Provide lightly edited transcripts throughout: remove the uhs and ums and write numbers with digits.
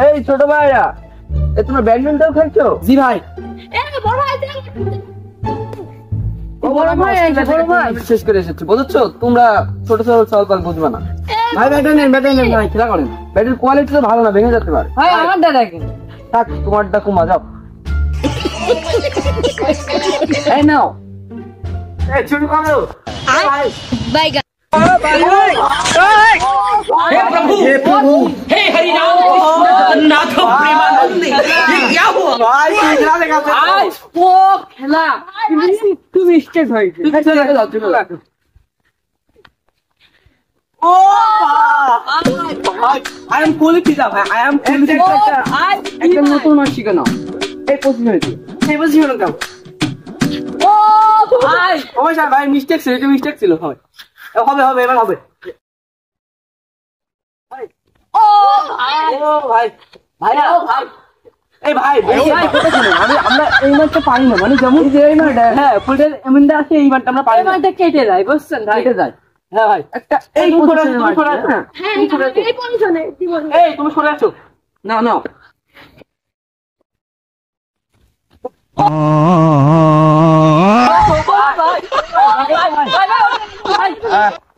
এই ছোট ভাইরা, তোমরা ব্যাডমিন্টন খেলছো? জি ভাই। শেষ করে এসেছো বুঝছো, তোমরা ছোট ছোট চলপাল বুঝবে না। ভাই ব্যাটে নেন ভাই, খেলা করেন। ব্যাটের কোয়ালিটি তো ভালো না, ভেঙে যেতে পারে। ভাই আমারটা দেখেন। থাক, তোমারটা কমা যাও। এই নাও, এই শুরু করো। বাইগান। हे प्रभु, हे हरि राम कृष्ण जगन्नाथ प्रेमानंद, ये क्या हुआ? ভাই খেলা দেখাতে। ও খেলা তুমি মিস্টেক হয়েছে। ও ভাই, I am fully pizza ভাই, I am fully pizza। একটা নতুন মাস শিখে নাও। এই পজিশন হয়েছে। এই পজিশন দাও। ও ভাই, ও ভাই মিস্টেক ছিল, এটা মিস্টেক ছিল। হবে হবে এবার হবে। ও ভাই ভাই ভাই, এই ভাই আমরা এই মাঠটা পারি না, মানে যেমন এই মাঠটা, হ্যাঁ ফুলটা এমনটা আছে, এই মাঠটা আমরা পারি না। এই মাঠটা কেটে যায়, বুঝছেন ভাই? কেটে যায়। হ্যাঁ ভাই, একটা এই তুমি সরে পজিশনের মাঠ, আছো। হ্যাঁ। এই তুমি সরে আছো। না না,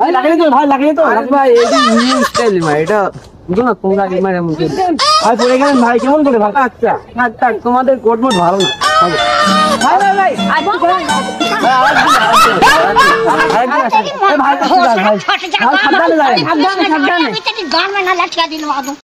ভাই লাগিয়ে তো ভাই এটা নিউ স্টাইল ভাই, এটা বুঝো না তোমরা আগে মারে মুখে। ভাই পড়ে গেলেন ভাই, কেমন করে ভাই? আচ্ছা থাক থাক, তোমাদের কোট মোট ভালো না। ভাই ভাই ভাই ভাই, সাবধানে যান। সাবধানে।